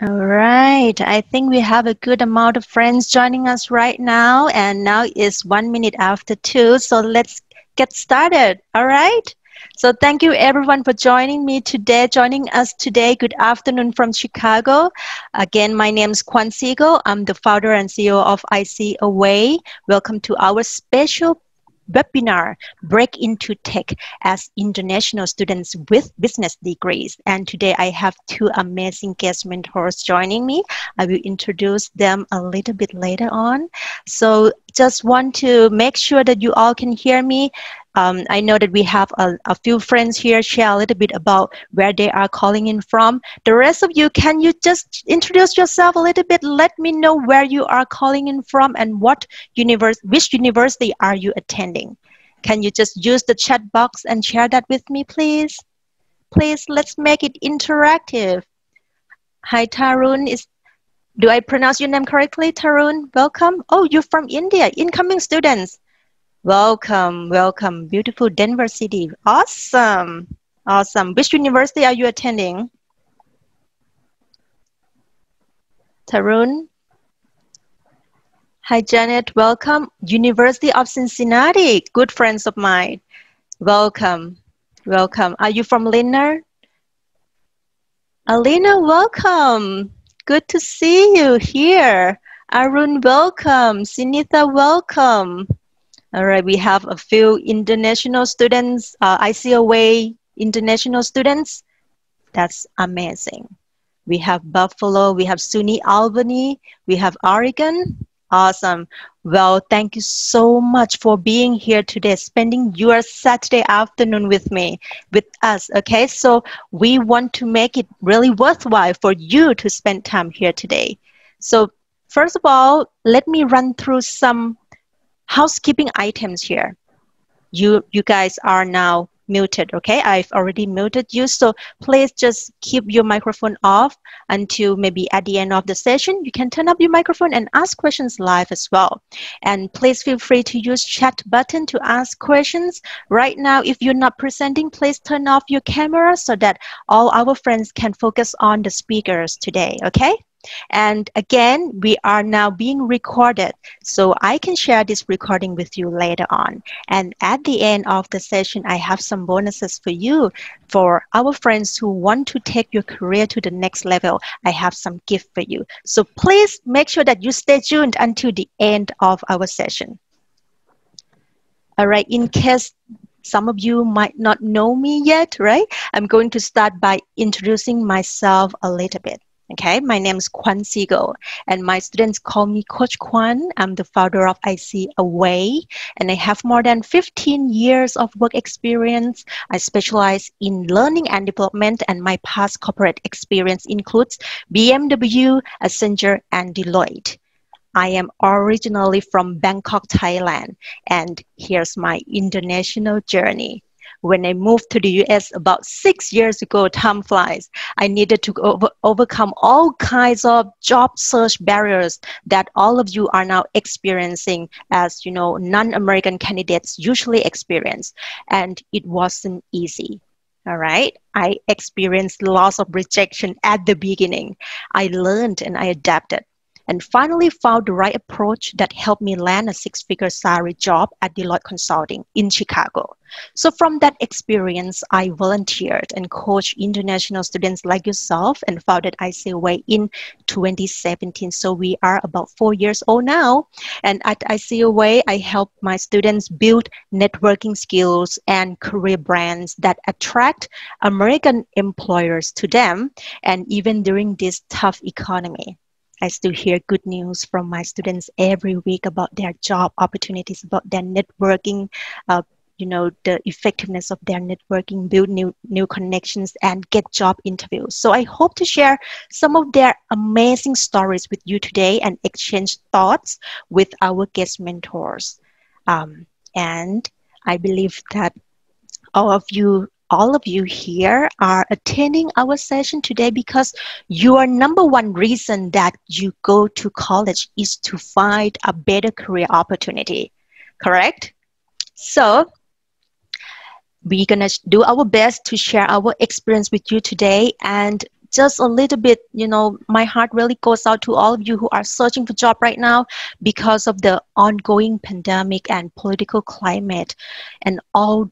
All right. I think we have a good amount of friends joining us right now. And now it's 1 minute after 2. So let's get started. All right. So thank you everyone for joining us today. Good afternoon from Chicago. Again, my name is Kwan Siegel. I'm the founder and CEO of IC Away. Welcome to our special webinar, Break into Tech as International Students with Business Degrees. And today I have two amazing guest mentors joining me. I will introduce them a little bit later on. So just want to make sure that you all can hear me. I know that we have a few friends here share a little bit about where they are calling in from. The rest of you, can you just introduce yourself a little bit? Let me know where you are calling in from and which university are you attending? Can you just use the chat box and share that with me, please? Please, let's make it interactive. Hi, Tarun. Do I pronounce your name correctly, Tarun? Welcome. Oh, you're from India. Incoming students. Welcome, welcome. Beautiful Denver City. Awesome. Awesome. Which university are you attending? Tarun? Hi, Janet. Welcome. University of Cincinnati. Good friends of mine. Welcome. Welcome. Are you from Lindner? Alina, welcome. Good to see you here. Arun, welcome. Sinitha, welcome. All right, we have a few international students, ICOA international students. That's amazing. We have Buffalo, we have SUNY Albany, we have Oregon. Awesome. Well, thank you so much for being here today, spending your Saturday afternoon with us. Okay, so we want to make it really worthwhile for you to spend time here today. So first of all, let me run through some housekeeping items here. You guys are now muted, okay? I've already muted you, so please just keep your microphone off until maybe at the end of the session. You can turn up your microphone and ask questions live as well. And please feel free to use chat button to ask questions. Right now, if you're not presenting, please turn off your camera so that all our friends can focus on the speakers today, okay? And again, we are now being recorded, so I can share this recording with you later on. And at the end of the session, I have some bonuses for you. For our friends who want to take your career to the next level, I have some gift for you. So please make sure that you stay tuned until the end of our session. All right, in case some of you might not know me yet, right? I'm going to start by introducing myself a little bit. Okay, my name is Kwan Siegel, and my students call me Coach Kwan. I'm the founder of IC Away, and I have more than 15 years of work experience. I specialize in learning and development, and my past corporate experience includes BMW, Accenture, and Deloitte. I am originally from Bangkok, Thailand, and here's my international journey. When I moved to the US about 6 years ago, time flies, I needed to overcome all kinds of job search barriers that all of you are now experiencing as, you know, non-American candidates usually experience. And it wasn't easy. All right. I experienced lots of rejection at the beginning. I learned and I adapted, and finally found the right approach that helped me land a 6-figure salary job at Deloitte Consulting in Chicago. So from that experience, I volunteered and coached international students like yourself and founded ICOA in 2017. So we are about 4 years old now. And at ICOA, I help my students build networking skills and career brands that attract American employers to them, and even during this tough economy. I still hear good news from my students every week about their job opportunities, about their networking, the effectiveness of their networking, build new connections, and get job interviews. So I hope to share some of their amazing stories with you today and exchange thoughts with our guest mentors. And I believe that all of you here are attending our session today because your number one reason that you go to college is to find a better career opportunity, correct? So we're going to do our best to share our experience with you today. And just a little bit, my heart really goes out to all of you who are searching for job right now because of the ongoing pandemic and political climate and all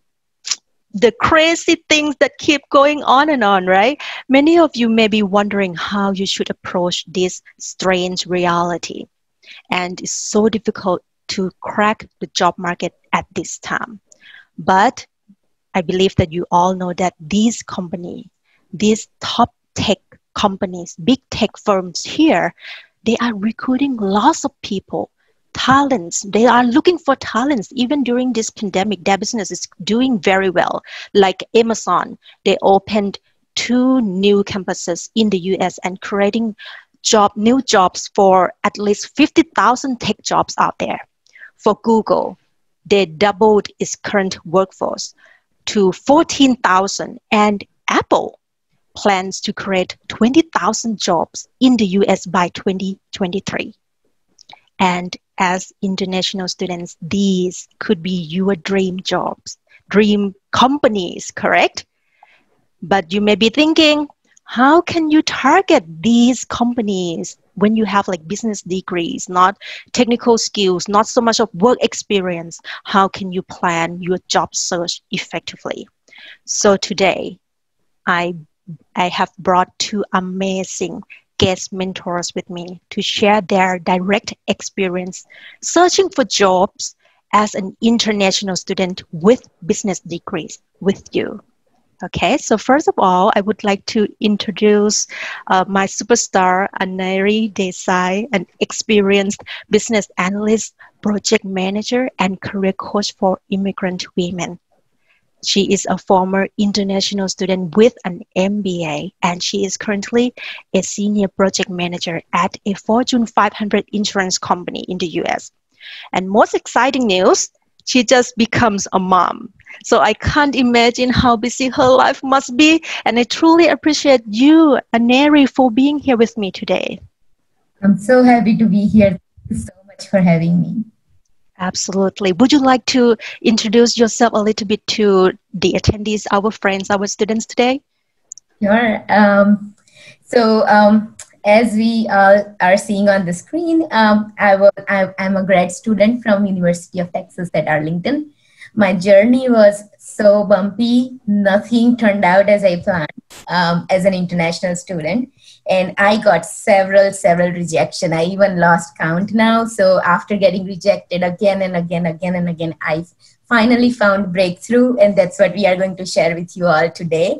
the crazy things that keep going on and on, right? Many of you may be wondering how you should approach this strange reality. And it's so difficult to crack the job market at this time. But I believe that you all know that these companies, these top tech companies, big tech firms here, they are recruiting lots of people, talents. They are looking for talents. Even during this pandemic, their business is doing very well. Like Amazon, they opened 2 new campuses in the US and creating new jobs for at least 50,000 tech jobs out there. For Google, they doubled its current workforce to 14,000, and Apple plans to create 20,000 jobs in the US by 2023. And as international students, these could be your dream jobs, dream companies, correct? But you may be thinking, how can you target these companies when you have like business degrees, not technical skills, not so much of work experience? How can you plan your job search effectively? So today, I have brought 2 amazing guest mentors with me to share their direct experience searching for jobs as an international student with business degrees with you. Okay, so first of all, I would like to introduce my superstar, Aneri Desai, an experienced business analyst, project manager, and career coach for immigrant women. She is a former international student with an MBA, and she is currently a senior project manager at a Fortune 500 insurance company in the US. And most exciting news, she just becomes a mom. So I can't imagine how busy her life must be. And I truly appreciate you, Aneri, for being here with me today. I'm so happy to be here. Thank you so much for having me. Absolutely. Would you like to introduce yourself a little bit to the attendees, our friends, our students today? Sure. As we are seeing on the screen, I'm a grad student from University of Texas at Arlington. My journey was so bumpy. Nothing turned out as I planned as an international student. And I got several rejection. I even lost count now. So after getting rejected again and again, I finally found breakthrough, and that's what we are going to share with you all today.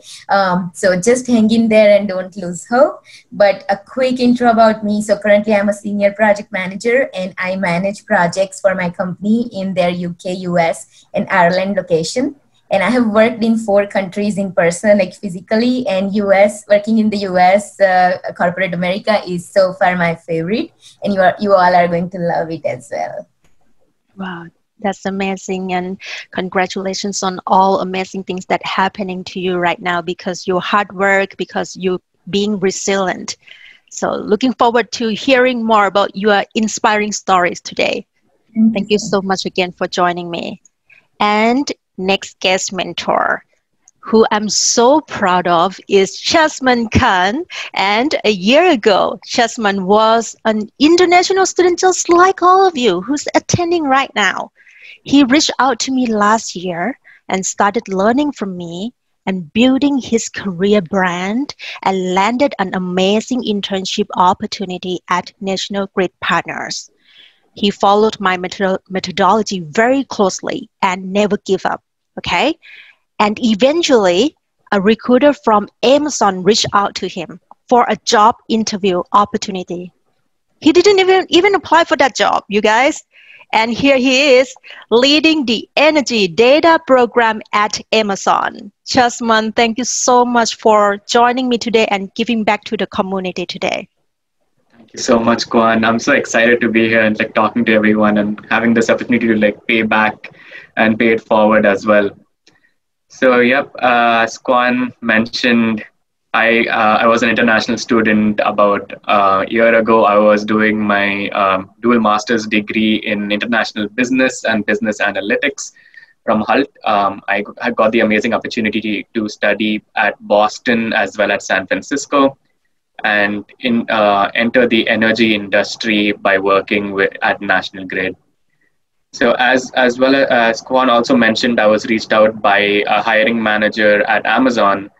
So just hang in there and don't lose hope. But a quick intro about me. So currently I'm a senior project manager, and I manage projects for my company in their UK, US, and Ireland location. And I have worked in 4 countries in person, like physically, and US, working in the US, corporate America is so far my favorite, and you all are going to love it as well. Wow. That's amazing, and congratulations on all amazing things that are happening to you right now because your hard work, because you being resilient. So looking forward to hearing more about your inspiring stories today. Thank you so much again for joining me. And next guest mentor, who I'm so proud of, is Chasman Khan. And a year ago, Chasman was an international student just like all of you who's attending right now. He reached out to me last year and started learning from me and building his career brand and landed an amazing internship opportunity at National Grid Partners. He followed my methodology very closely and never give up, okay? And eventually, a recruiter from Amazon reached out to him for a job interview opportunity. He didn't even apply for that job, you guys. And here he is, leading the Energy Data Program at Amazon. Chasman, thank you so much for joining me today and giving back to the community today. Thank you so much, Kwan. I'm so excited to be here and talking to everyone and having this opportunity to pay back and pay it forward as well. So, yep, as Kwan mentioned, I was an international student about a year ago. I was doing my dual master's degree in international business and business analytics from HULT. I got the amazing opportunity to study at Boston as well as San Francisco. and enter the energy industry by working at National Grid. So as well as Kwan also mentioned, I was reached out by a hiring manager at Amazon,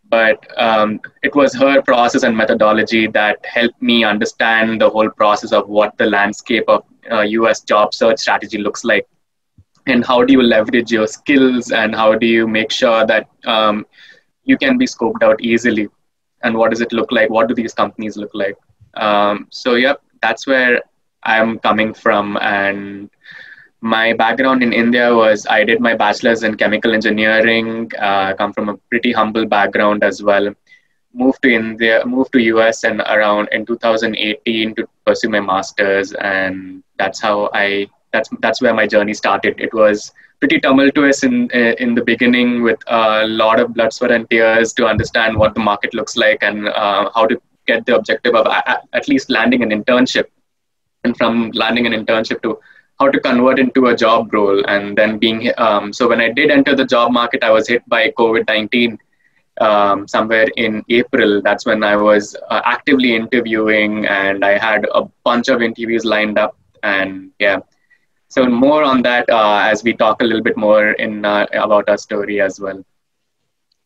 but it was her process and methodology that helped me understand the whole process of what the landscape of US job search strategy looks like, and how do you leverage your skills, and how do you make sure that you can be scoped out easily, and what does it look like, what do these companies look like. So yep, that's where I'm coming from. And my background in India was I did my bachelor's in chemical engineering. Come from a pretty humble background as well. Moved to India, moved to US, and around in 2018 to pursue my master's, and that's how that's where my journey started. It was pretty tumultuous in the beginning, with a lot of blood, sweat, and tears to understand what the market looks like, and how to get the objective of at least landing an internship, and from landing an internship to how to convert into a job role. And then being so when I did enter the job market, I was hit by COVID-19 somewhere in April. That's when I was actively interviewing, and I had a bunch of interviews lined up. And yeah, so more on that as we talk a little bit more in about our story as well.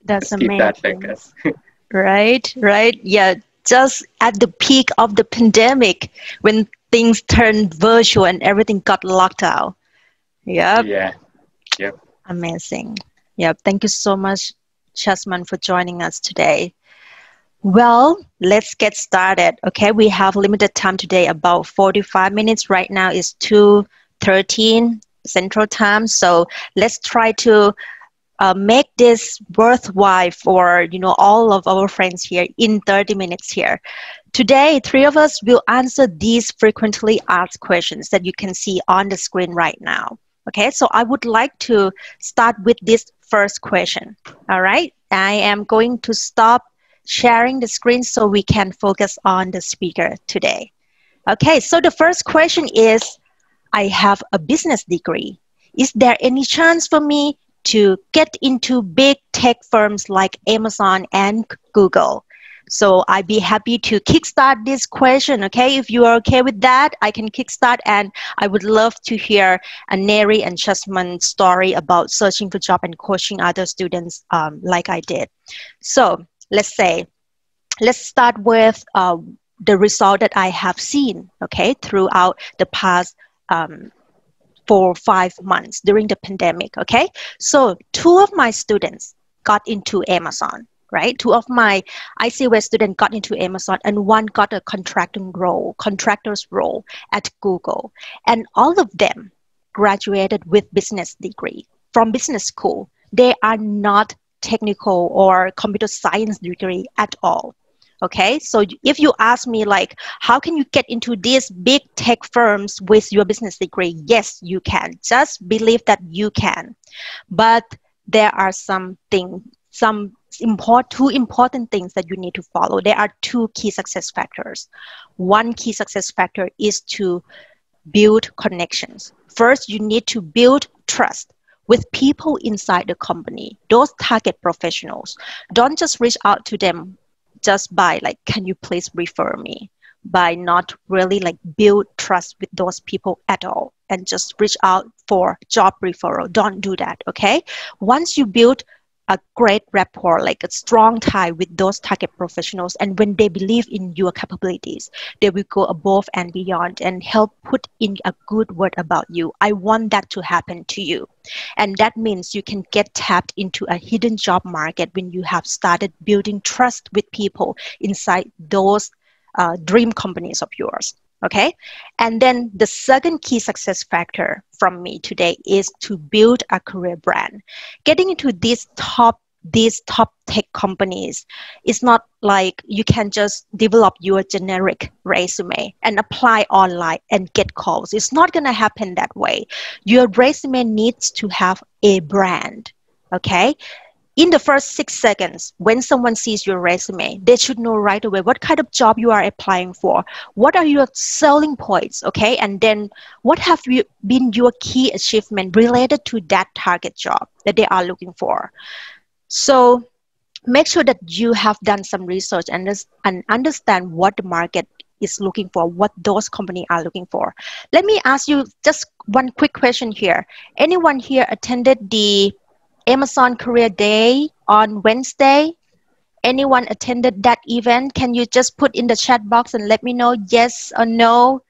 That's Let's amazing. keep that like us. Right. Yeah, just at the peak of the pandemic, when things turned virtual and everything got locked out. Yep. Yeah. Yep. Amazing. Yep. Thank you so much, Shasman, for joining us today. Well, let's get started. Okay, we have limited time today, about 45 minutes. Right now is 2:13 Central Time. So let's try to make this worthwhile for all of our friends here in 30 minutes here. Today, three of us will answer these frequently asked questions that you can see on the screen right now. Okay, so I would like to start with this first question. All right, I am going to stop sharing the screen so we can focus on the speaker today. Okay, so the first question is, I have a business degree. Is there any chance for me to get into big tech firms like Amazon and Google? So I'd be happy to kickstart this question, okay? If you are okay with that, I can kickstart, and I would love to hear Neri and Shasman's story about searching for job and coaching other students like I did. So let's start with the result that I have seen, okay, throughout the past 4 or 5 months during the pandemic, okay? So 2 of my students got into Amazon, right? 2 of my ICWS students got into Amazon, and 1 got a contractor's role at Google. And all of them graduated with business degree from business school. They are not technical or computer science degree at all. Okay, so if you ask me like, how can you get into these big tech firms with your business degree? Yes, you can. Just believe that you can. But there are two important things that you need to follow. There are 2 key success factors. One key success factor is to build connections. First, you need to build trust with people inside the company, those target professionals. Don't just reach out to them just by like, can you please refer me? By not really like build trust with those people at all, and just reach out for job referral. Don't do that, okay? Once you build a great rapport, like a strong tie with those target professionals, and when they believe in your capabilities, they will go above and beyond and help put in a good word about you. I want that to happen to you. And that means you can get tapped into a hidden job market when you have started building trust with people inside those dream companies of yours. Okay, and then the second key success factor from me today is to build a career brand. Getting into these top tech companies, it's not like you can just develop your generic resume and apply online and get calls. It's not going to happen that way. Your resume needs to have a brand. Okay. In the first 6 seconds, when someone sees your resume, they should know right away what kind of job you are applying for. What are your selling points, okay? And then what have been your key achievement related to that target job that they are looking for? So make sure that you have done some research and understand what the market is looking for, what those companies are looking for. Let me ask you just one quick question here. Anyone here attended the Amazon Career Day on Wednesday? Anyone attended that event? Can you just put in the chat box and let me know yes or no?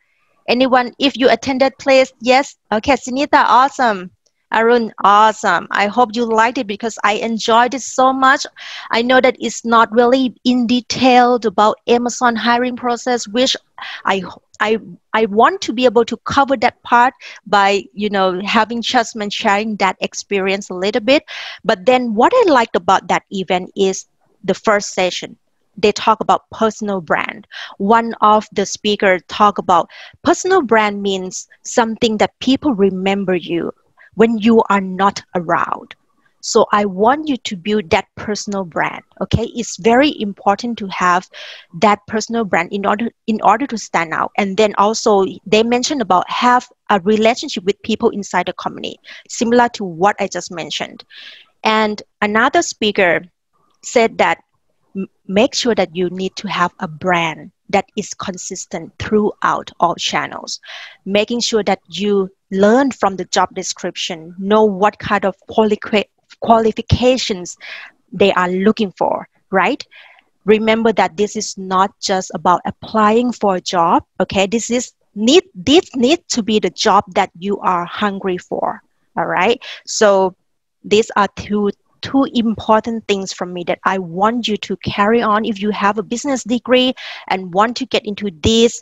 Anyone, if you attended, please, yes. Okay, Sunita, awesome. Arun, awesome. I hope you liked it because I enjoyed it so much. I know that it's not really in detail about Amazon hiring process, which I want to be able to cover that part by, having Chessman sharing that experience a little bit. But then what I liked about that event is the first session. They talk about personal brand. One of the speakers talk about personal brand means something that people remember you when you are not around. So I want you to build that personal brand. Okay, it's very important to have that personal brand in order to stand out. And then also they mentioned about have a relationship with people inside the company, similar to what I just mentioned. And another speaker said that make sure that you need to have a brand that is consistent throughout all channels, making sure that you learn from the job description, know what kind of qualifications they are looking for, right? Remember that this is not just about applying for a job, okay? This needs to be the job that you are hungry for, all right? So these are two important things from me that I want you to carry on if you have a business degree and want to get into these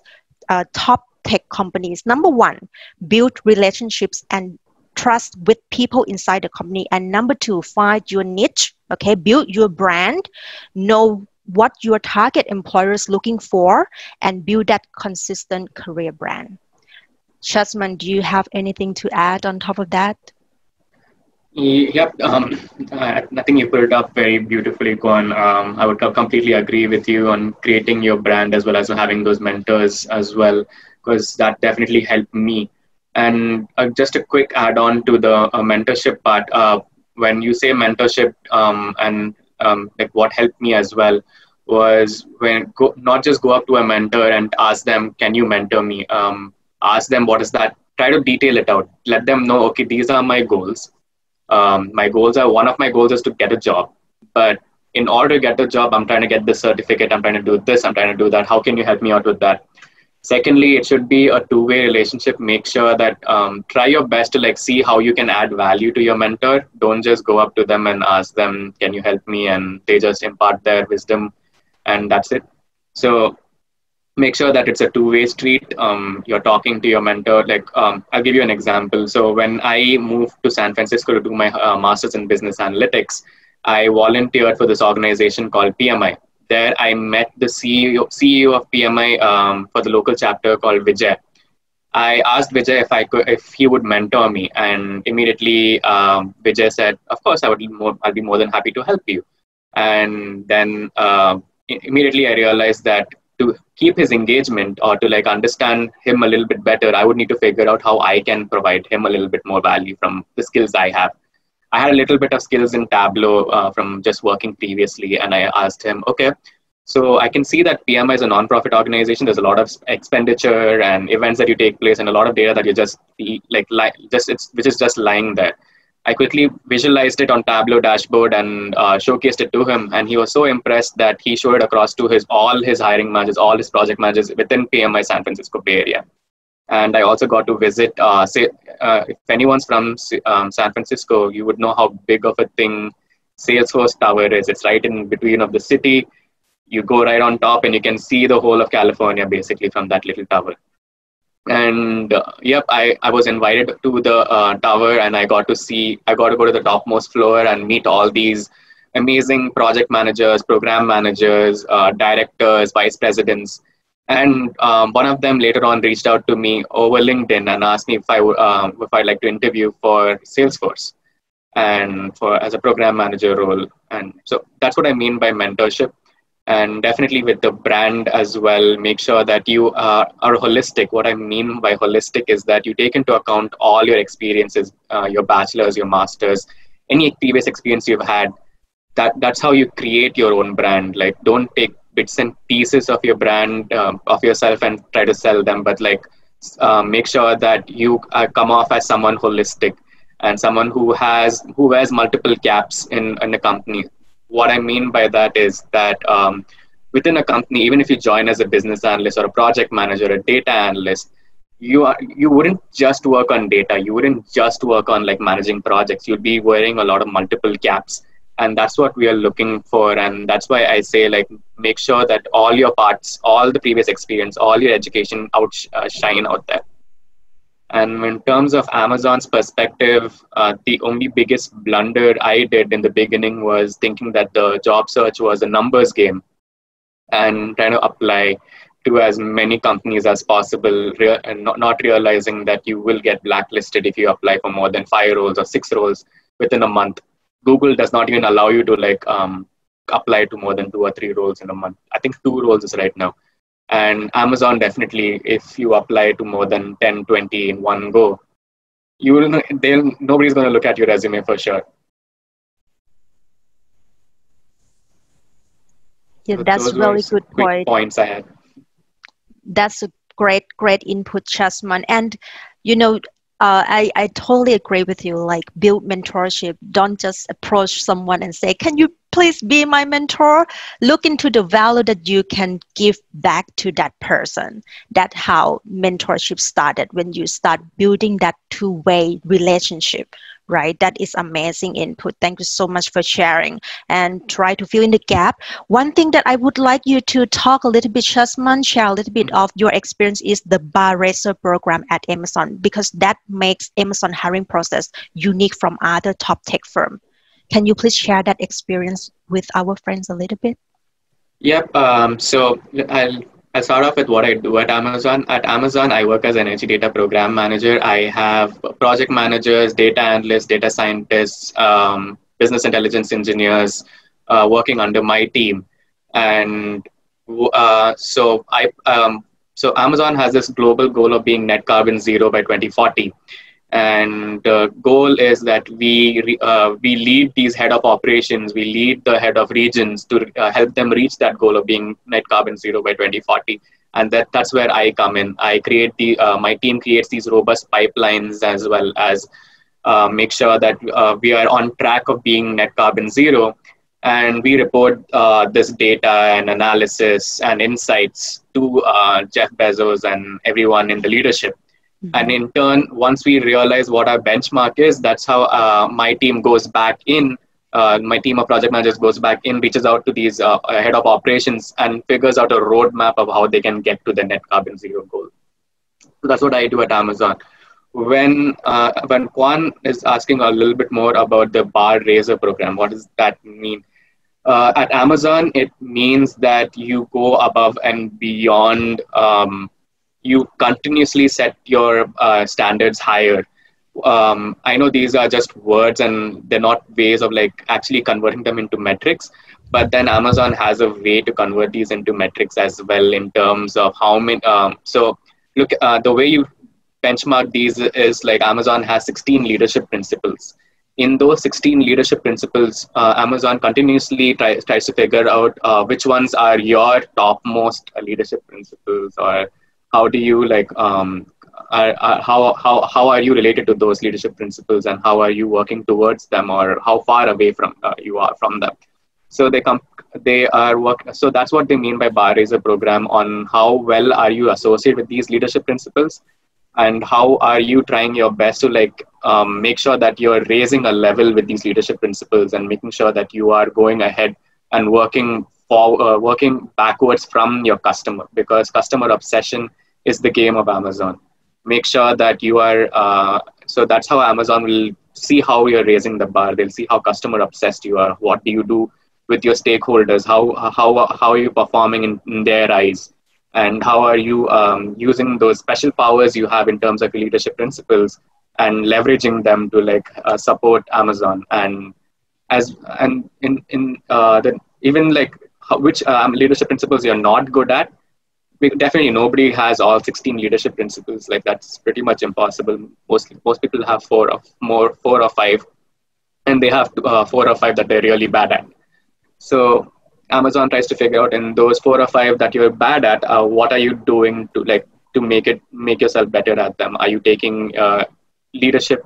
top tech companies. Number one, build relationships and trust with people inside the company. And number two, find your niche, okay? Build your brand, know what your target employer is looking for, and build that consistent career brand. Chessman, do you have anything to add on top of that? Yep, I think you put it up very beautifully, Kwan. I would completely agree with you on creating your brand as well as having those mentors as well, because that definitely helped me. And just a quick add-on to the mentorship part. When you say mentorship, and like what helped me as well was not just go up to a mentor and ask them, "Can you mentor me?" Ask them, "What is that?" Try to detail it out. Let them know, okay, these are my goals. One of my goals is to get a job, but in order to get a job, I'm trying to get this certificate, I'm trying to do this, I'm trying to do that. How can you help me out with that? Secondly, it should be a two-way relationship. Make sure that try your best to see how you can add value to your mentor. Don't just go up to them and ask them, "Can you help me?" And they just impart their wisdom and that's it. So make sure that it's a two-way street. You're talking to your mentor. I'll give you an example. So when I moved to San Francisco to do my master's in business analytics, I volunteered for this organization called PMI. There I met the CEO of PMI for the local chapter called Vijay. I asked Vijay if he would mentor me, and immediately Vijay said, "Of course, I'll be more than happy to help you." And then immediately I realized that to keep his engagement or to understand him a little bit better, I would need to figure out how I can provide him a little bit more value from the skills I have. I had a little bit of skills in Tableau from just working previously, and I asked him, okay, so I can see that PMI is a nonprofit organization. There's a lot of expenditure and events that you take place, and a lot of data that you just which is just lying there. I quickly visualized it on Tableau dashboard and showcased it to him, and he was so impressed that he showed it across to all his hiring managers, all his project managers within PMI San Francisco Bay Area. And I also got to visit, if anyone's from San Francisco, you would know how big of a thing Salesforce Tower is. It's right in between of the city. You go right on top and you can see the whole of California basically from that little tower. And I was invited to the tower, and I got to go to the topmost floor and meet all these amazing project managers, program managers, directors, vice presidents. And one of them later on reached out to me over LinkedIn and asked me if I'd like to interview for Salesforce and as a program manager role. And so that's what I mean by mentorship. And definitely with the brand as well, make sure that you are holistic. What I mean by holistic is that you take into account all your experiences, your bachelor's, your master's, any previous experience you've had. that's how you create your own brand. Like, don't take bits and pieces of your brand, of yourself, and try to sell them, but like make sure that you come off as someone holistic and someone who wears multiple caps in a company. What I mean by that is that within a company, even if you join as a business analyst or a project manager, a data analyst, you wouldn't just work on data. You wouldn't just work on like managing projects. You'd be wearing a lot of multiple caps, and that's what we are looking for. And that's why I say, like, make sure that all your parts, all the previous experience, all your education shine out there. And in terms of Amazon's perspective, the only biggest blunder I did in the beginning was thinking that the job search was a numbers game and trying to apply to as many companies as possible, and not realizing that you will get blacklisted if you apply for more than 5 roles or 6 roles within a month. Google does not even allow you to like apply to more than 2 or 3 roles in a month. I think 2 roles is right now. And Amazon, definitely, if you apply to more than 10, 20 in one go, nobody's going to look at your resume for sure. Yeah, that's really good point. Points I had. That's a great input, Chasman. And I totally agree with you. Like, build mentorship. Don't just approach someone and say, "Can you please be my mentor?" Look into the value that you can give back to that person. That's how mentorship started, when you start building that two-way relationship, right? That is amazing input. Thank you so much for sharing, and try to fill in the gap. One thing that I would like you to talk a little bit, Chasman, share a little bit of your experience is the bar raiser program at Amazon, because that makes Amazon hiring process unique from other top tech firm. Can you please share that experience with our friends a little bit? Yep. So I'll start off with what I do at Amazon. At Amazon, I work as an energy data program manager. I have project managers, data analysts, data scientists, business intelligence engineers working under my team. And so Amazon has this global goal of being net carbon zero by 2040. And the goal is that we lead these head of operations, we lead the head of regions to help them reach that goal of being net carbon zero by 2040. And that's where I come in. I create my team creates these robust pipelines, as well as make sure that we are on track of being net carbon zero. And we report this data and analysis and insights to Jeff Bezos and everyone in the leadership. And in turn, once we realize what our benchmark is, that's how my team goes back in. My team of project managers goes back in, reaches out to these head of operations, and figures out a roadmap of how they can get to the net carbon zero goal. So that's what I do at Amazon. When Kwan is asking a little bit more about the bar raiser program, what does that mean? At Amazon, it means that you go above and beyond. You continuously set your standards higher. I know these are just words and they're not ways of like actually converting them into metrics, but then Amazon has a way to convert these into metrics as well, in terms of how many. So look, the way you benchmark these is like Amazon has 16 leadership principles. In those 16 leadership principles, Amazon continuously tries to figure out which ones are your topmost leadership principles, or how do you like how are you related to those leadership principles, and how are you working towards them, or how far away from you are from them. So so that's what they mean by bar raiser program, on how well are you associated with these leadership principles, and how are you trying your best to like make sure that you're raising a level with these leadership principles, and making sure that you are going ahead and working backwards from your customer, because customer obsession is the game of Amazon. Make sure that you are, so that's how Amazon will see how you're raising the bar. They'll see how customer obsessed you are. What do you do with your stakeholders? How are you performing in their eyes? And how are you using those special powers you have in terms of your leadership principles and leveraging them to like support Amazon? And even like which leadership principles you're not good at. Definitely nobody has all 16 leadership principles. Like, that's pretty much impossible. Most people have 4 or 5, and they have 4 or 5 that they're really bad at. So Amazon tries to figure out in those 4 or 5 that you're bad at, what are you doing to make yourself better at them? Are you taking leadership,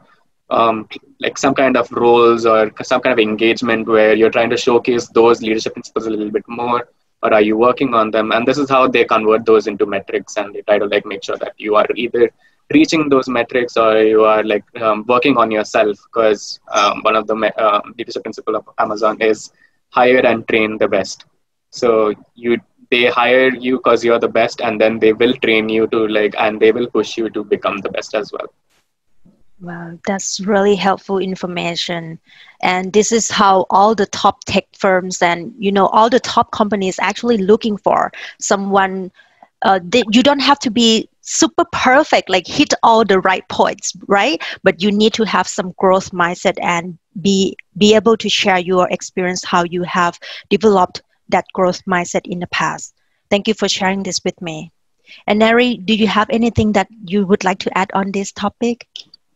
like some kind of roles or some kind of engagement where you're trying to showcase those leadership principles a little bit more, or are you working on them? And this is how they convert those into metrics, and they try to like make sure that you are either reaching those metrics or you are like working on yourself, because one of the leadership principle of Amazon is hire and train the best. So they hire you because you're the best, and then they will train you to and they will push you to become the best as well. Wow, that's really helpful information. And this is how all the top tech firms and, all the top companies actually looking for someone. You don't have to be super perfect, like hit all the right points, right? But you need to have some growth mindset and be able to share your experience, how you have developed that growth mindset in the past. Thank you for sharing this with me. And Neri, do you have anything that you would like to add on this topic?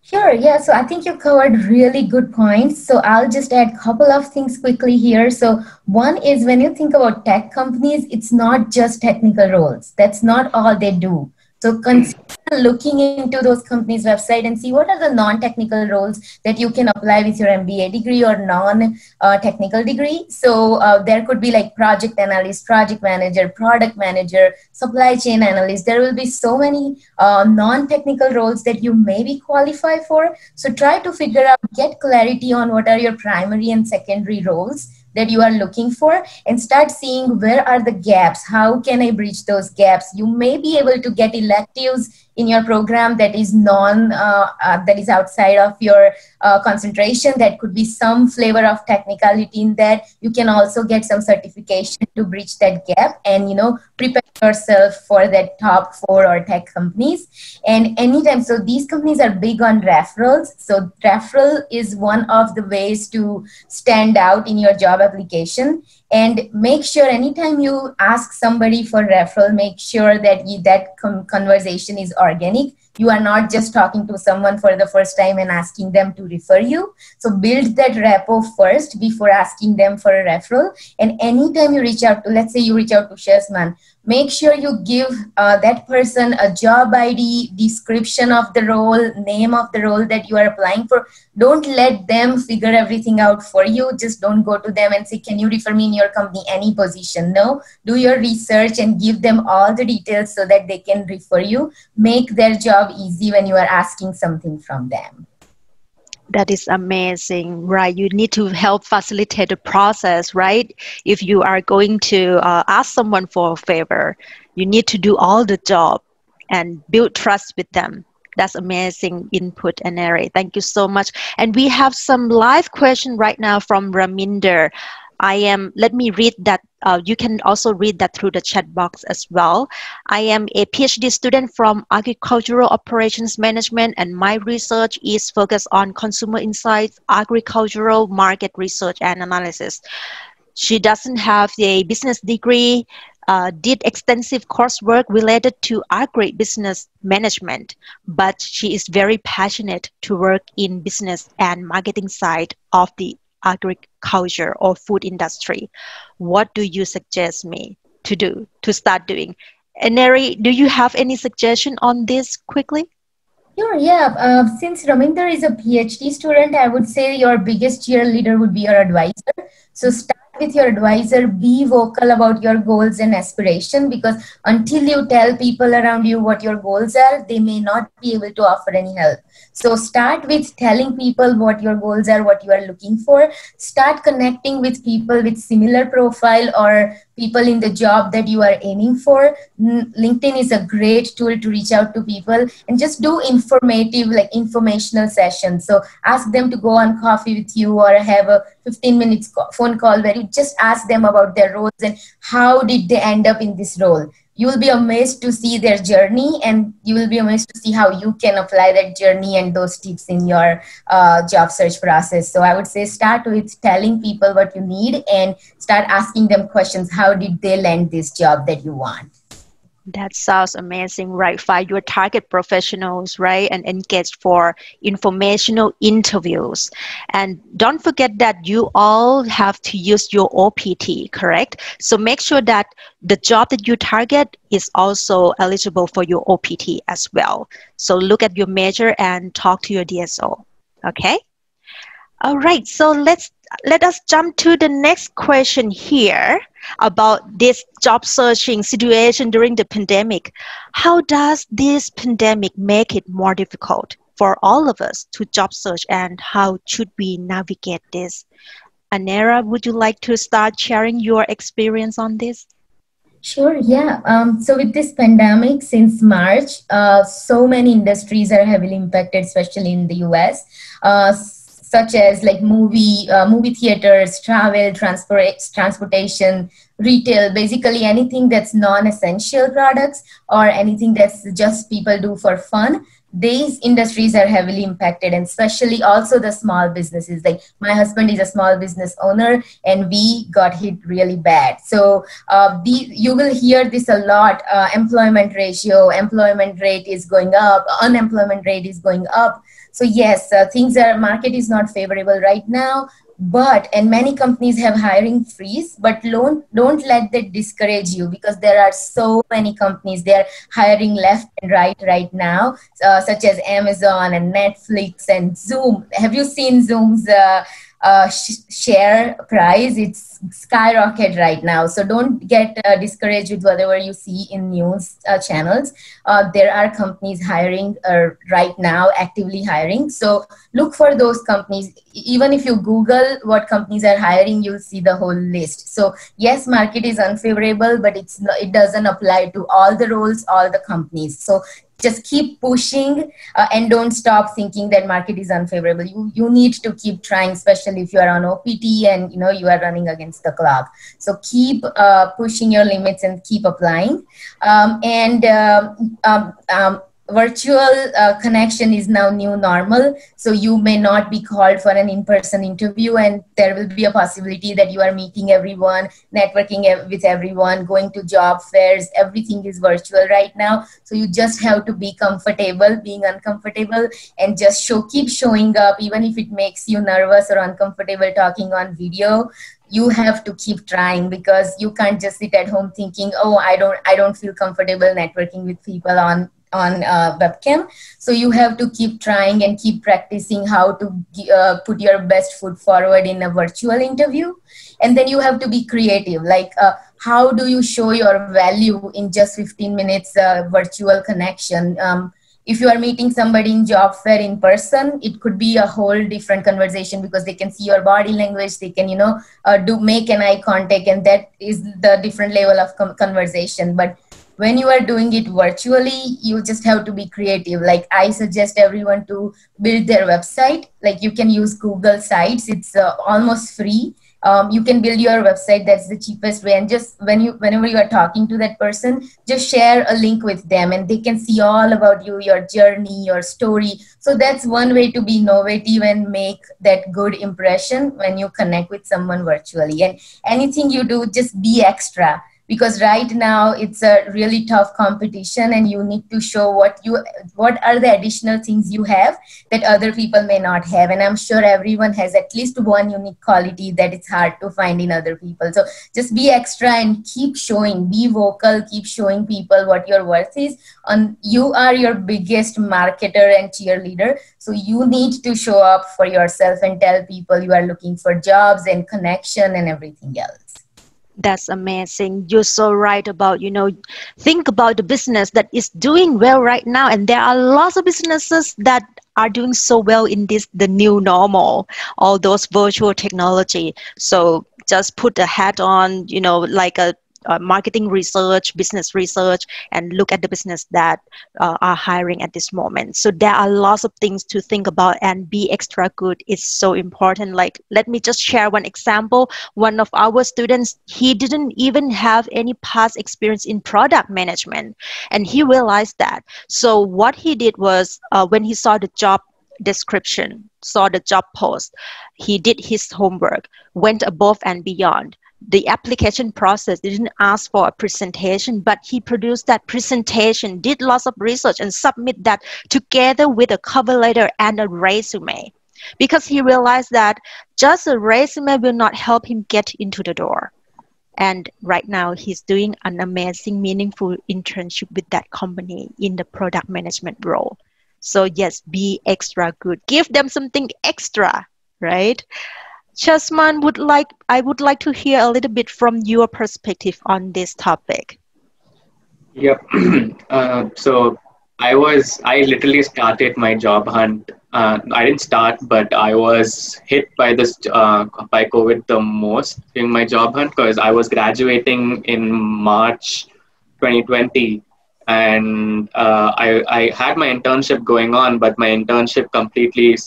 Sure, yeah. So I think you covered really good points. So I'll just add a couple of things quickly here. So one is, when you think about tech companies, it's not just technical roles. That's not all they do. So consider looking into those companies' website and see what are the non-technical roles that you can apply with your MBA degree or non-technical degree. So there could be like project analyst, project manager, product manager, supply chain analyst. There will be so many non-technical roles that you maybe qualify for. So try to figure out, get clarity on what are your primary and secondary roles that you are looking for, and start seeing where are the gaps. How can I bridge those gaps? You may be able to get electives in your program that is that is outside of your concentration. That could be some flavor of technicality in that. You can also get some certification to bridge that gap and prepare yourself for that top 4 or tech companies. And anytime, so these companies are big on referrals. So referral is one of the ways to stand out in your job application. And make sure anytime you ask somebody for referral, make sure that that conversation is organic. You are not just talking to someone for the first time and asking them to refer you. So build that rapport first before asking them for a referral. And anytime you reach out to, let's say you reach out to Shazman, make sure you give that person a job ID, description of the role, name of the role that you are applying for. Don't let them figure everything out for you. Just don't go to them and say, can you refer me in your company any position? No, do your research and give them all the details so that they can refer you. Make their job easy when you are asking something from them. That is amazing, right? You need to help facilitate the process, right? If you are going to ask someone for a favor, you need to do all the job and build trust with them. That's amazing input, Aneri. Thank you so much. And we have some live question right now from Raminder. Let me read that. You can also read that through the chat box as well. I am a PhD student from Agricultural Operations Management, and my research is focused on consumer insights, agricultural market research and analysis. She doesn't have a business degree, did extensive coursework related to agribusiness management, but she is very passionate to work in business and marketing side of the agriculture or food industry. What do you suggest me to start doing? Aneri, do you have any suggestion on this quickly? Sure, yeah. Since Raminder is a PhD student, I would say your biggest cheerleader would be your advisor. So start with your advisor, be vocal about your goals and aspiration, because until you tell people around you what your goals are, they may not be able to offer any help. So start with telling people what your goals are, what you are looking for. Start connecting with people with similar profile or people in the job that you are aiming for. LinkedIn is a great tool to reach out to people and just do informative, like informational sessions. So ask them to go on coffee with you or have a 15 minutes phone call where you just ask them about their roles and how did they end up in this role. You will be amazed to see their journey, and you will be amazed to see how you can apply that journey and those tips in your job search process. So I would say start with telling people what you need and start asking them questions. How did they land this job that you want? That sounds amazing, right? Find your target professionals, right? And engage for informational interviews. And don't forget that you all have to use your OPT, correct? So make sure that the job that you target is also eligible for your OPT as well. So look at your major and talk to your DSO. Okay? All right, so let us jump to the next question here about this job searching situation during the pandemic. How does this pandemic make it more difficult for all of us to job search, and how should we navigate this? Anera, would you like to start sharing your experience on this? Sure, yeah. So with this pandemic since March, so many industries are heavily impacted, especially in the US, such as like movie theaters, travel, transportation, retail, basically anything that's non-essential products or anything that's just people do for fun. These industries are heavily impacted, and especially also the small businesses. Like my husband is a small business owner and we got hit really bad. So you will hear this a lot. Employment rate is going up, unemployment rate is going up. So yes, market is not favorable right now, and many companies have hiring freeze, but don't let that discourage you, because there are so many companies, they're hiring left and right now, such as Amazon and Netflix and Zoom. Have you seen Zoom's share price? It's skyrocket right now. So don't get discouraged with whatever you see in news channels. There are companies hiring right now, actively hiring. So look for those companies. Even if you Google what companies are hiring, you'll see the whole list. So yes, market is unfavorable, but it doesn't apply to all the roles, all the companies. So just keep pushing and don't stop thinking that market is unfavorable. You need to keep trying, especially if you are on OPT and you are running against the clock. So keep pushing your limits and keep applying. Virtual connection is now new normal. So you may not be called for an in-person interview, and there will be a possibility that you are meeting everyone, networking with everyone, going to job fairs. Everything is virtual right now. So you just have to be comfortable being uncomfortable, and just keep showing up, even if it makes you nervous or uncomfortable talking on video. You have to keep trying, because you can't just sit at home thinking, oh, I don't feel comfortable networking with people on webcam. So you have to keep trying and keep practicing how to put your best foot forward in a virtual interview. And then you have to be creative, like how do you show your value in just 15 minutes virtual connection. If you are meeting somebody in job fair in person, it could be a whole different conversation, because they can see your body language, they can make an eye contact, and that is the different level of conversation. But when you are doing it virtually, you just have to be creative. Like I suggest everyone to build their website. Like you can use Google Sites. It's almost free. You can build your website. That's the cheapest way. And just whenever you are talking to that person, just share a link with them, and they can see all about you, your journey, your story. So that's one way to be innovative and make that good impression when you connect with someone virtually. And anything you do, just be extra, because right now it's a really tough competition, and you need to show what are the additional things you have that other people may not have. And I'm sure everyone has at least one unique quality that it's hard to find in other people. So just be extra and keep showing, be vocal, keep showing people what your worth is. You are your biggest marketer and cheerleader. So you need to show up for yourself and tell people you are looking for jobs and connection and everything else. That's amazing. You're so right about, think about the business that is doing well right now. And there are lots of businesses that are doing so well in the new normal, all those virtual technology. So just put a hat on, like a marketing research, business research, and look at the business that are hiring at this moment. So there are lots of things to think about, and be extra good is so important. Like, let me just share one example. One of our students, he didn't even have any past experience in product management, and he realized that. So what he did was, when he saw the job description, saw the job post, he did his homework, went above and beyond, the application process. They didn't ask for a presentation, but he produced that presentation, did lots of research, and submit that together with a cover letter and a resume, because he realized that just a resume will not help him get into the door. And right now he's doing an amazing, meaningful internship with that company in the product management role. So yes, be extra good. Give them something extra, right? Chasman, I would like to hear a little bit from your perspective on this topic. Yep. So I literally started my job hunt. I didn't start, but I was hit by by COVID the most in my job hunt, because I was graduating in March 2020, and I had my internship going on, but my internship completely,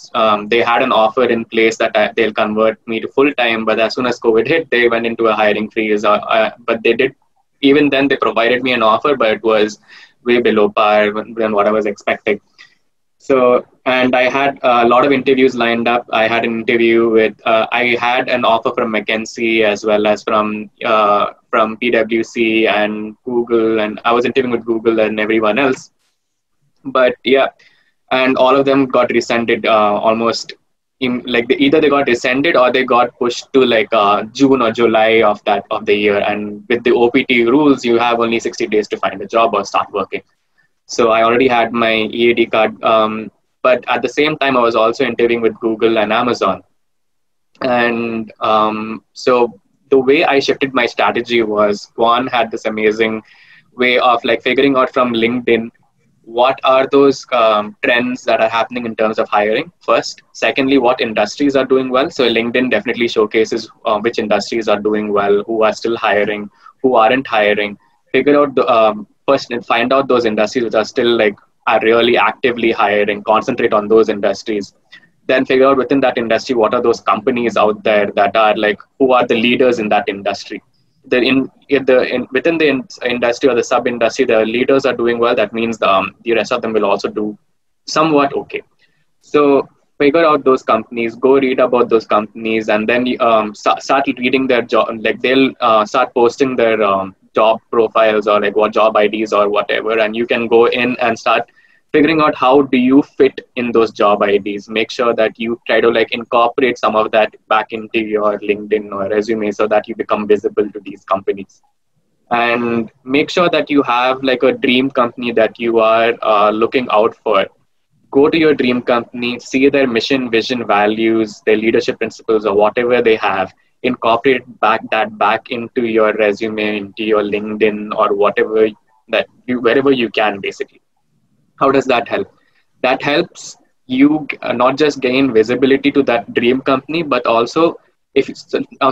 they had an offer in place that they'll convert me to full time, but as soon as COVID hit, they went into a hiring freeze. But they did. Even then, they provided me an offer, but it was way below par than what I was expecting. So, and I had a lot of interviews lined up. I had an interview I had an offer from McKinsey as well as from PwC and Google, and I was interviewing with Google and everyone else. But yeah, and all of them got rescinded almost. Either they got rescinded or they got pushed to June or July of the year. And with the OPT rules, you have only 60 days to find a job or start working. So I already had my EAD card, but at the same time, I was also interviewing with Google and Amazon. And so the way I shifted my strategy was, one had this amazing way of figuring out from LinkedIn what are those trends that are happening in terms of hiring first. Secondly, what industries are doing well. So LinkedIn definitely showcases which industries are doing well, who are still hiring, who aren't hiring. Figure out first and find out those industries which are still are really actively hiring, concentrate on those industries. Then figure out within that industry, what are those companies out there that are who are the leaders in that industry. Within the industry or the sub-industry, the leaders are doing well. That means the rest of them will also do somewhat okay. So figure out those companies, go read about those companies, and then start reading their job. They'll start posting their job profiles or what job IDs or whatever, and you can go in and start figuring out how do you fit in those job IDs. Make sure that you try to incorporate some of that back into your LinkedIn or resume so that you become visible to these companies. And make sure that you have a dream company that you are looking out for. Go to your dream company, see their mission, vision, values, their leadership principles, or whatever they have. Incorporate that back into your resume, into your LinkedIn, or whatever wherever you can, basically. How does that help? That helps you not just gain visibility to that dream company, but also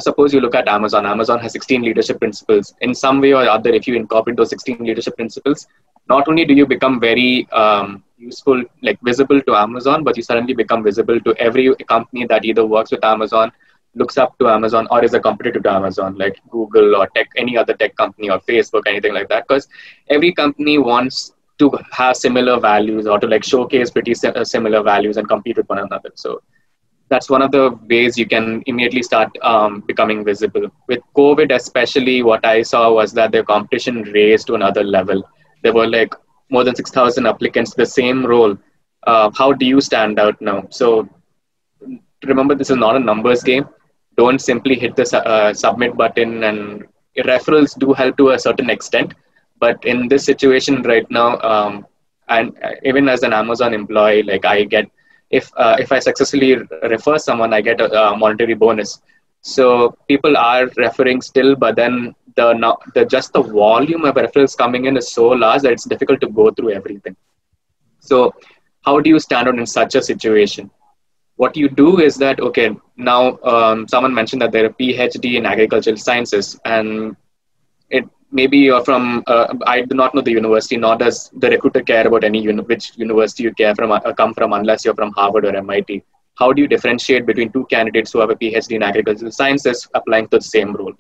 suppose you look at Amazon. Amazon has 16 leadership principles. In some way or other, if you incorporate those 16 leadership principles, not only do you become very useful, visible to Amazon, but you suddenly become visible to every company that either works with Amazon, looks up to Amazon, or is a competitor to Amazon, like Google or any other tech company or Facebook, anything like that. Because every company wants to have similar values or to showcase pretty similar values and compete with one another. So that's one of the ways you can immediately start becoming visible. With COVID especially, what I saw was that the competition raised to another level. There were more than 6,000 applicants to the same role. How do you stand out now? So remember, this is not a numbers game. Don't simply hit the submit button, and referrals do help to a certain extent. But in this situation right now, and even as an Amazon employee, I get, if I successfully refer someone, I get a monetary bonus. So people are referring still, but then just the volume of referrals coming in is so large that it's difficult to go through everything. So how do you stand out in such a situation? What you do is that, okay, now someone mentioned that they're a PhD in agricultural sciences, and maybe you're from, I do not know the university, nor does the recruiter care about which university you come from, unless you're from Harvard or MIT. How do you differentiate between two candidates who have a PhD in agricultural sciences applying to the same role?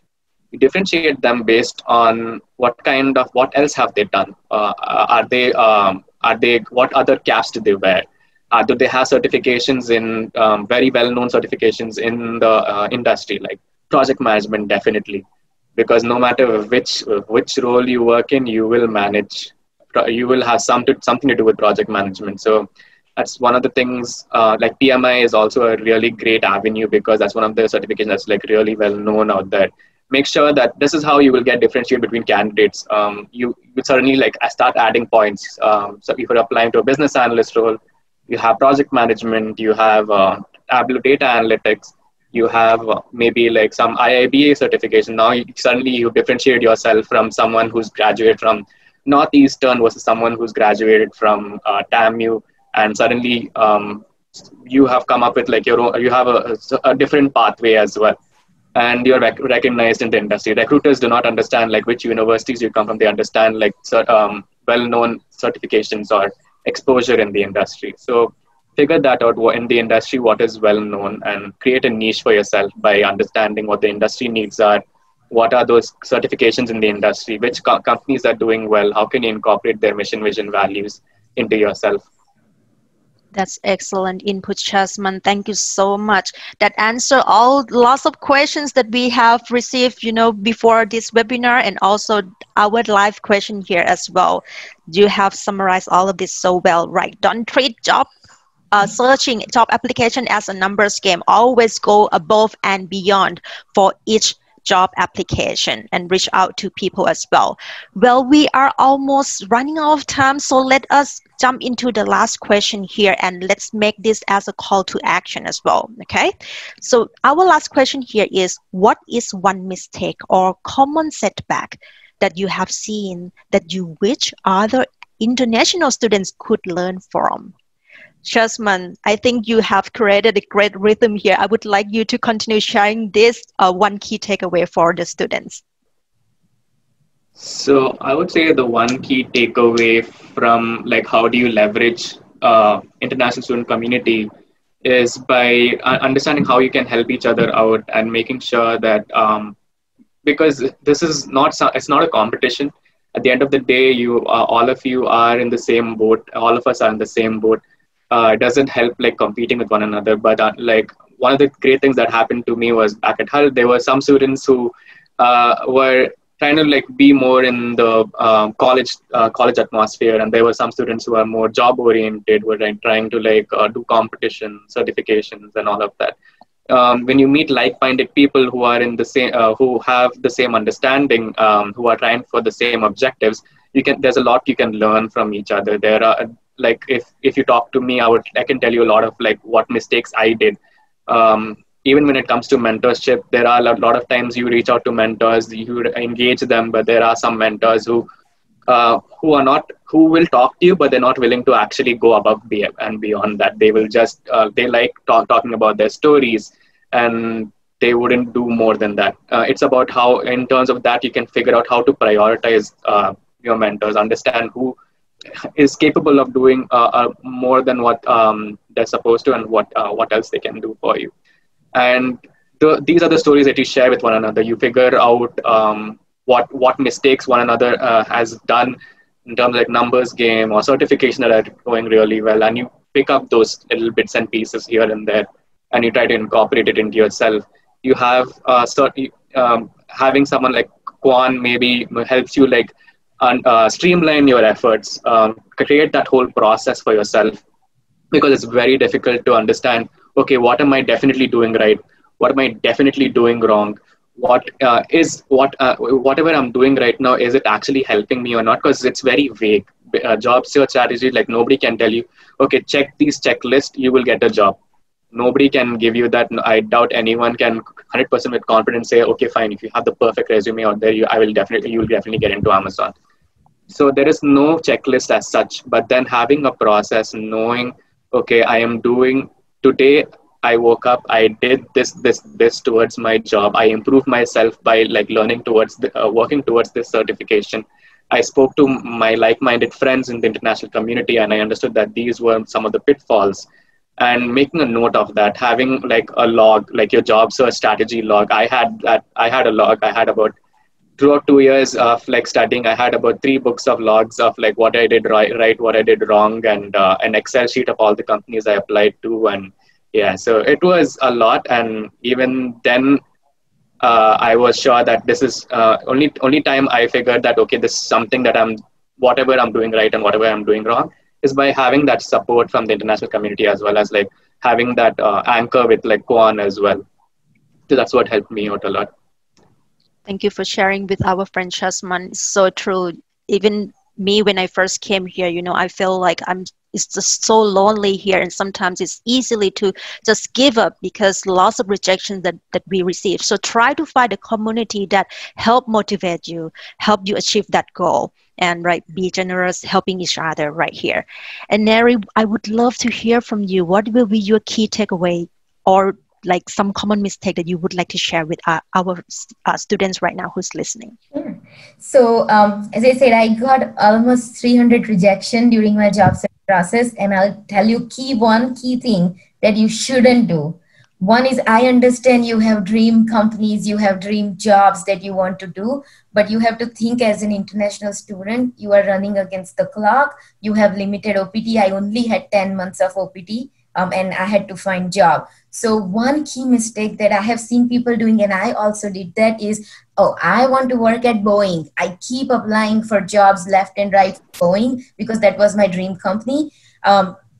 You differentiate them based on what else have they done? What other caps do they wear? Do they have certifications very well-known certifications in the industry, like project management, definitely. because no matter which role you work in, you will manage, you will have something to do with project management. So that's one of the things. Like PMI is also a really great avenue because that's one of the certifications that's like really well known out there. Make sure that this is how you will get differentiate between candidates. You certainly like start adding points. So if you're applying to a business analyst role, you have project management, you have Tableau data analytics, you have maybe like some IIBA certification. Now suddenly you differentiate yourself from someone who's graduated from Northeastern versus someone who's graduated from TAMU, and suddenly you have come up with like your own, you have a different pathway as well, and you're recognized in the industry. Recruiters do not understand like which universities you come from. They understand like well-known certifications or exposure in the industry. So figure that out in the industry, what is well known, and create a niche for yourself by understanding what the industry needs are, what are those certifications in the industry, which companies are doing well, how can you incorporate their mission, vision, values into yourself. That's excellent input, Jasmine. Thank you so much. That answer all lots of questions that we have received, before this webinar, and also our live question here as well. You have summarized all of this so well, right? Don't treat job searching, job application as a numbers game. Always go above and beyond for each job application and reach out to people as well. Well, we are almost running out of time, so let us jump into the last question here, and let's make this as a call to action as well. Okay, so our last question here is, what is one mistake or common setback that you have seen that you wish other international students could learn from? Jasmine, I think you have created a great rhythm here. I would like you to continue sharing this one key takeaway for the students. So I would say the one key takeaway from like how do you leverage international student community is by understanding how you can help each other out and making sure that because this is it's not a competition. At the end of the day, all of you are in the same boat. All of us are in the same boat. It doesn't help like competing with one another, but like one of the great things that happened to me was back at Hull, there were some students who were trying to like be more in the college atmosphere, and there were some students who are more job oriented, were like, trying to like do competition, certifications, and all of that. When you meet like-minded people who are in the same, who have the same understanding, who are trying for the same objectives, there's a lot you can learn from each other. There are like if you talk to me, I can tell you a lot of like what mistakes I did. Even when it comes to mentorship, there are a lot of times you reach out to mentors, you engage them, but there are some mentors who will talk to you, but they're not willing to actually go above and beyond that. They will just they like talking about their stories, and they wouldn't do more than that. It's about how, in terms of that, you can figure out how to prioritize your mentors, understand who is capable of doing more than what they're supposed to, and what else they can do for you. And these are the stories that you share with one another. You figure out what mistakes one another has done in terms of like numbers game or certification that are going really well, and you pick up those little bits and pieces here and there, and you try to incorporate it into yourself. You have having someone like Quan maybe helps you like streamline your efforts, create that whole process for yourself, because it's very difficult to understand, okay, what am I definitely doing right? What am I definitely doing wrong? Whatever I'm doing right now, is it actually helping me or not? Because it's very vague. Job search strategy, like nobody can tell you, okay, check these checklists, you will get a job. Nobody can give you that. I doubt anyone can 100% with confidence say, okay, fine, if you have the perfect resume out there, you will definitely get into Amazon. So there is no checklist as such, but then having a process, knowing, okay, I am doing today, I woke up, I did this towards my job. I improved myself by like learning towards working towards this certification. I spoke to my like-minded friends in the international community, and I understood that these were some of the pitfalls. And making a note of that, having like a log, like your job search strategy log. I had a log. I had about throughout 2 years of like studying, I had about 3 books of logs of like what I did right, what I did wrong, and an Excel sheet of all the companies I applied to. And yeah, so it was a lot. And even then, I was sure that this is only time I figured that, okay, this is something that whatever I'm doing right and whatever I'm doing wrong is by having that support from the international community, as well as like having that anchor with like Kwan as well. So that's what helped me out a lot. Thank you for sharing with our friend Shasman. It's so true. Even me, when I first came here, I feel like it's just so lonely here, and sometimes it's easily to just give up because lots of rejections that we receive. So try to find a community that help motivate you, help you achieve that goal, and be generous, helping each other right here. And Neri, I would love to hear from you. What will be your key takeaway, or like some common mistake that you would like to share with our students right now who's listening? Sure. So as I said, I got almost 300 rejection during my job search process, and I'll tell you one key thing that you shouldn't do. One is, I understand you have dream companies, you have dream jobs that you want to do, but you have to think as an international student, you are running against the clock, you have limited OPT. I only had 10 months of OPT. And I had to find job. So one key mistake that I have seen people doing, and I also did that, is, oh, I want to work at Boeing. I keep applying for jobs left and right for Boeing because that was my dream company.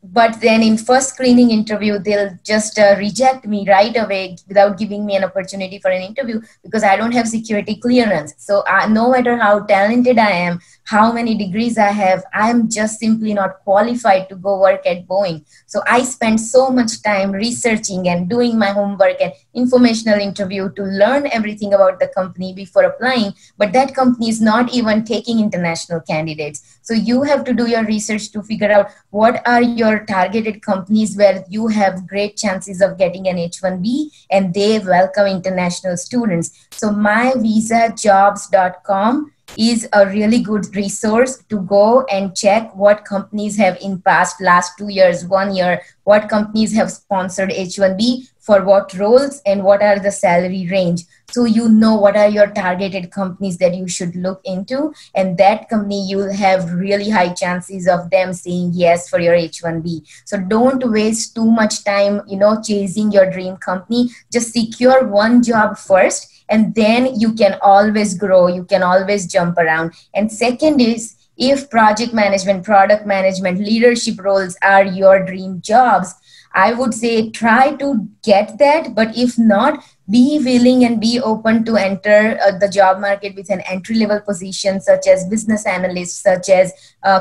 But then in first screening interview, they'll just reject me right away without giving me an opportunity for an interview because I don't have security clearance. So no matter how talented I am, how many degrees I have, I'm just simply not qualified to go work at Boeing. So I spent so much time researching and doing my homework and informational interview to learn everything about the company before applying. But that company is not even taking international candidates. So you have to do your research to figure out what are your targeted companies where you have great chances of getting an H-1B and they welcome international students. So myvisajobs.com is a really good resource to go and check what companies have in last 2 years, 1 year, what companies have sponsored H-1B for what roles and what are the salary range. So you know what are your targeted companies that you should look into, and that company you will have really high chances of them saying yes for your H-1B. So don't waste too much time, chasing your dream company. Just secure one job first, and then you can always grow. You can always jump around. And second is, if project management, product management, leadership roles are your dream jobs, I would say try to get that. But if not, be willing and be open to enter the job market with an entry-level position, such as business analyst, such as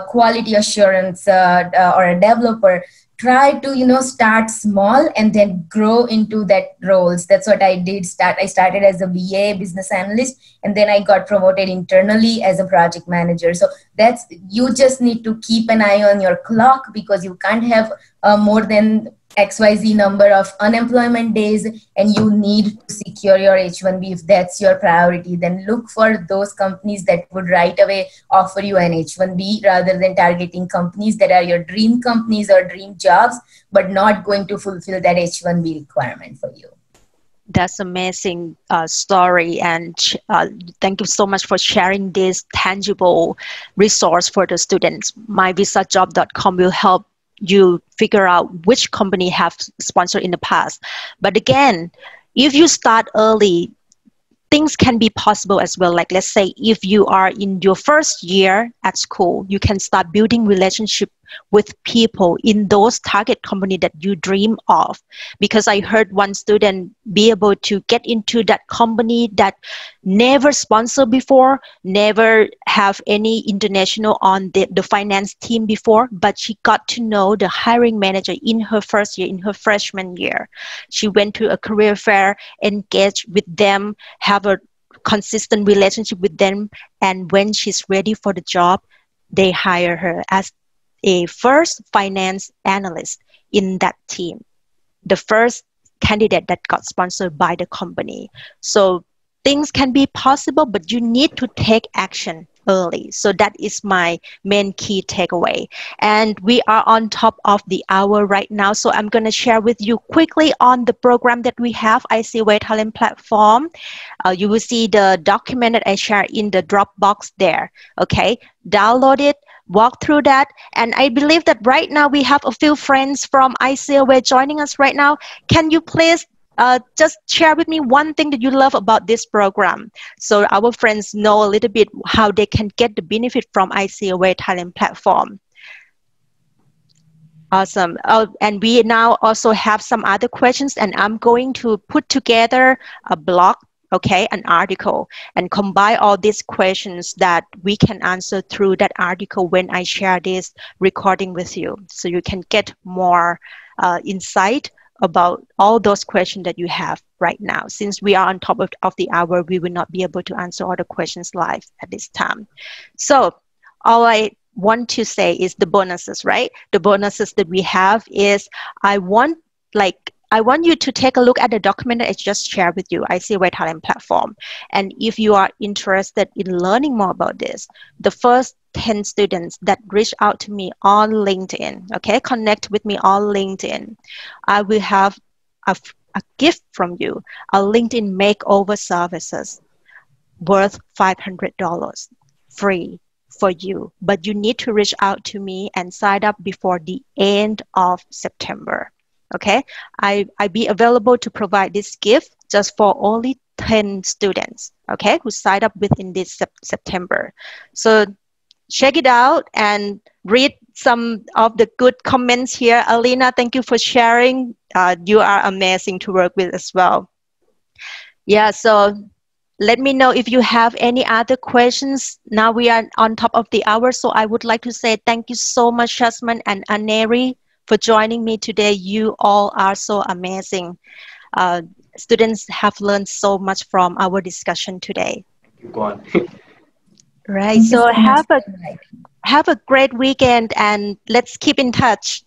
quality assurance or a developer. Try to, start small and then grow into that roles. That's what I did. I started as a BA, business analyst, and then I got promoted internally as a project manager. So you just need to keep an eye on your clock, because you can't have more than XYZ number of unemployment days, and you need to secure your H-1B. If that's your priority, then look for those companies that would right away offer you an H-1B, rather than targeting companies that are your dream companies or dream jobs, but not going to fulfill that H-1B requirement for you. That's amazing story, and thank you so much for sharing this tangible resource for the students. myvisajobs.com will help you figure out which company have sponsored in the past. But again, if you start early, things can be possible as well. Like, let's say if you are in your first year at school, you can start building relationship with people in those target company that you dream of. Because I heard one student be able to get into that company that never sponsored before, never have any international on the finance team before, but she got to know the hiring manager in her first year, in her freshman year. She went to a career fair, engaged with them, have a consistent relationship with them, and when she's ready for the job, they hire her as a first finance analyst in that team, the first candidate that got sponsored by the company. So things can be possible, but you need to take action early. So that is my main key takeaway. And we are on top of the hour right now. So I'm going to share with you quickly on the program that we have, ICWay Talent Platform. You will see the document that I share in the Dropbox there. Okay, download it, walk through that. And I believe that right now we have a few friends from ICWay joining us right now. Can you please just share with me one thing that you love about this program, so our friends know a little bit how they can get the benefit from ICOA Thailand platform. Awesome. And we now also have some other questions, and I'm going to put together a blog, okay, an article, and combine all these questions that we can answer through that article when I share this recording with you. So you can get more insight about all those questions that you have right now. Since we are on top of the hour, we will not be able to answer all the questions live at this time. So all I want to say is the bonuses, right? The bonuses that we have is I want you to take a look at the document that I just shared with you, ICOA Thailand platform. And if you are interested in learning more about this, the first 10 students that reach out to me on LinkedIn, okay, connect with me on LinkedIn, I will have a gift from you, a LinkedIn makeover services worth $500 free for you. But you need to reach out to me and sign up before the end of September. Okay, I be available to provide this gift just for only 10 students, okay, who signed up within this September. So check it out and read some of the good comments here. Alina, thank you for sharing. You are amazing to work with as well. Yeah, so let me know if you have any other questions. Now we are on top of the hour, so I would like to say thank you so much, Shasman and Aneri, for joining me today. You all are so amazing. Students have learned so much from our discussion today. Go on. Right. So have a great weekend, and let's keep in touch.